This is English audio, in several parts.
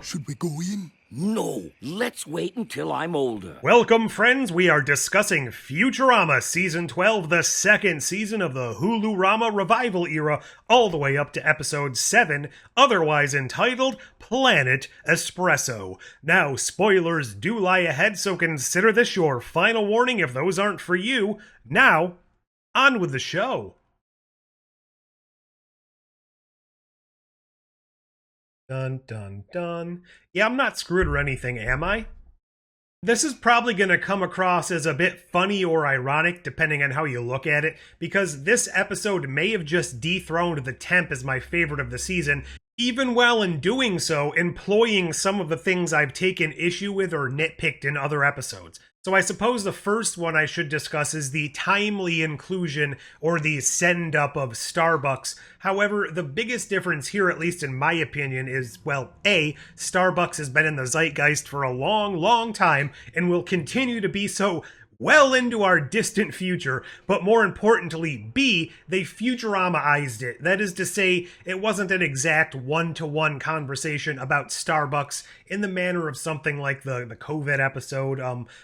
Should we go in? No, let's wait until I'm older. Welcome, friends. We are discussing Futurama Season 12, the second season of the Hulu-Rama revival era, all the way up to Episode 7, otherwise entitled Planet Espresso. Now, spoilers do lie ahead, so consider this your final warning if those aren't for you. Now, on with the show. Dun, dun, dun. Yeah, I'm not screwed or anything, am I? This is probably going to come across as a bit funny or ironic, depending on how you look at it, because this episode may have just dethroned The Temp as my favorite of the season, even while in doing so, employing some of the things I've taken issue with or nitpicked in other episodes. So I suppose the first one I should discuss is the timely inclusion or the send-up of Starbucks. However, the biggest difference here, at least in my opinion, is, well, A, Starbucks has been in the zeitgeist for a long, long time and will continue to be so well into our distant future, but more importantly, B, they Futurama-ized it. That is to say, it wasn't an exact one-to-one conversation about Starbucks in the manner of something like the COVID episode,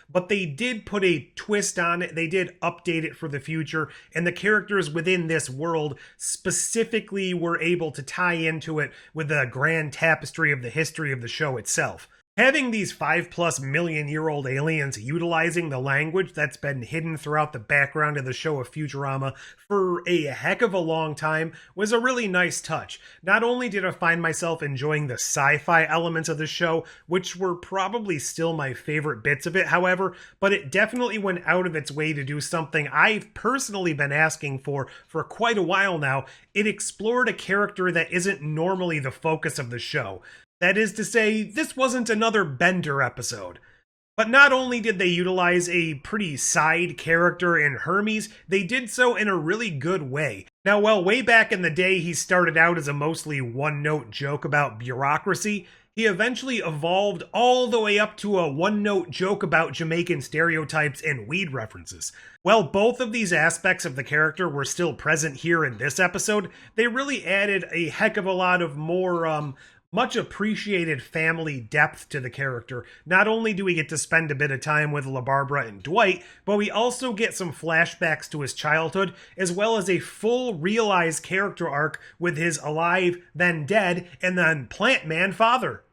but they did put a twist on it, they did update it for the future, and the characters within this world specifically were able to tie into it with the grand tapestry of the history of the show itself. Having these 5+ million-year-old aliens utilizing the language that's been hidden throughout the background of the show of Futurama for a heck of a long time was a really nice touch. Not only did I find myself enjoying the sci-fi elements of the show, which were probably still my favorite bits of it, however, but it definitely went out of its way to do something I've personally been asking for quite a while now. It explored a character that isn't normally the focus of the show. That is to say, this wasn't another Bender episode. But not only did they utilize a pretty side character in Hermes, they did so in a really good way. Now, while way back in the day he started out as a mostly one-note joke about bureaucracy, he eventually evolved all the way up to a one-note joke about Jamaican stereotypes and weed references. While both of these aspects of the character were still present here in this episode, they really added a heck of a lot of more, much appreciated family depth to the character. Not only do we get to spend a bit of time with LaBarbara and Dwight, but we also get some flashbacks to his childhood, as well as a full realized character arc with his alive, then dead, and then plant man father.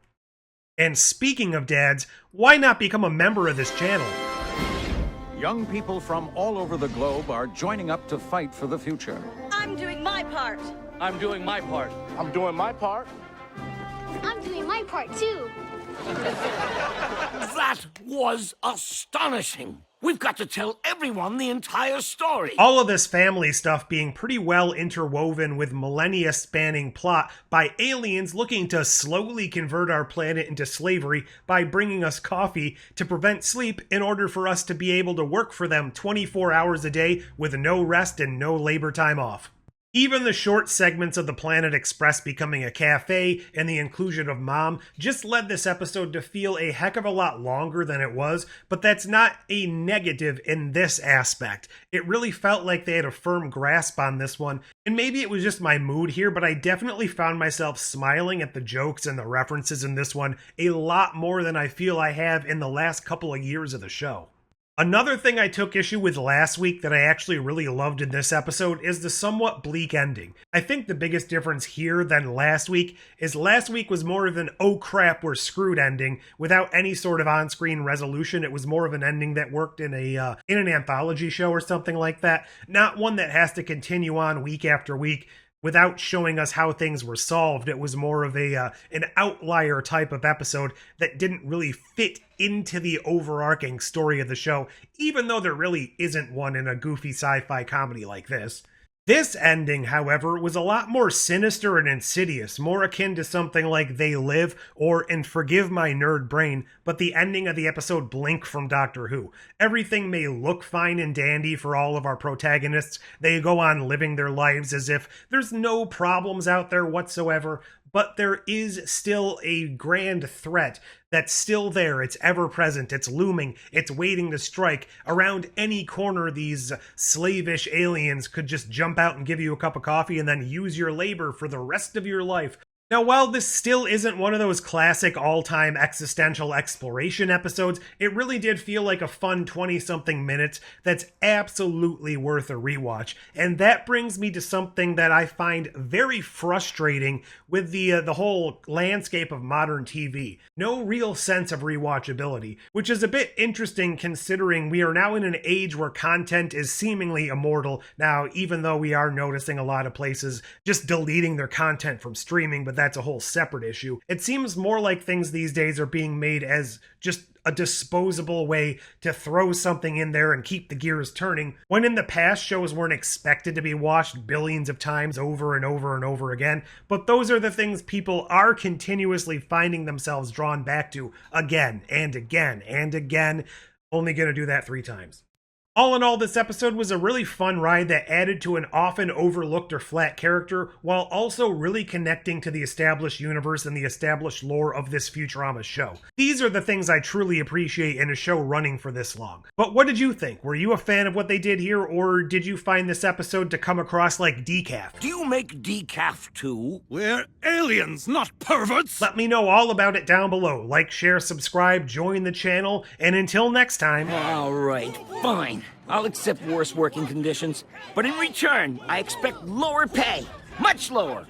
And speaking of dads, why not become a member of this channel? Young people from all over the globe are joining up to fight for the future. I'm doing my part. I'm doing my part. I'm doing my part. I'm doing my part, too. That was astonishing. We've got to tell everyone the entire story. All of this family stuff being pretty well interwoven with millennia-spanning plot by aliens looking to slowly convert our planet into slavery by bringing us coffee to prevent sleep in order for us to be able to work for them 24 hours a day with no rest and no labor time off. Even the short segments of the PlanetExpress becoming a cafe and the inclusion of Mom just led this episode to feel a heck of a lot longer than it was, but that's not a negative in this aspect. It really felt like they had a firm grasp on this one, and maybe it was just my mood here, but I definitely found myself smiling at the jokes and the references in this one a lot more than I feel I have in the last couple of years of the show. Another thing I took issue with last week that I actually really loved in this episode is the somewhat bleak ending. I think the biggest difference here than last week is last week was more of an oh crap we're screwed ending without any sort of on-screen resolution. It was more of an ending that worked in an anthology show or something like that, not one that has to continue on week after week without showing us how things were solved. It was more of an outlier type of episode that didn't really fit into the overarching story of the show, even though there really isn't one in a goofy sci-fi comedy like this. This ending, however, was a lot more sinister and insidious, more akin to something like They Live or, and forgive my nerd brain, but the ending of the episode Blink from Doctor Who. Everything may look fine and dandy for all of our protagonists. They go on living their lives as if there's no problems out there whatsoever, but there is still a grand threat that's still there. It's ever present. It's looming. It's waiting to strike. Around any corner, these slavish aliens could just jump out and give you a cup of coffee and then use your labor for the rest of your life. Now, while this still isn't one of those classic all-time existential exploration episodes, it really did feel like a fun 20-something minutes that's absolutely worth a rewatch. And that brings me to something that I find very frustrating with the whole landscape of modern TV. No real sense of rewatchability, which is a bit interesting considering we are now in an age where content is seemingly immortal. Now, even though we are noticing a lot of places just deleting their content from streaming, but that's a whole separate issue. It seems more like things these days are being made as just a disposable way to throw something in there and keep the gears turning, when in the past shows weren't expected to be watched billions of times over and over and over again. But those are the things people are continuously finding themselves drawn back to again and again and again. Only gonna do that 3 times. All in all, this episode was a really fun ride that added to an often overlooked or flat character, while also really connecting to the established universe and the established lore of this Futurama show. These are the things I truly appreciate in a show running for this long. But what did you think? Were you a fan of what they did here, or did you find this episode to come across like decaf? Do you make decaf too? We're aliens, not perverts! Let me know all about it down below. Like, share, subscribe, join the channel, and until next time... All right, fine. I'll accept worse working conditions, but in return, I expect lower pay. Much lower.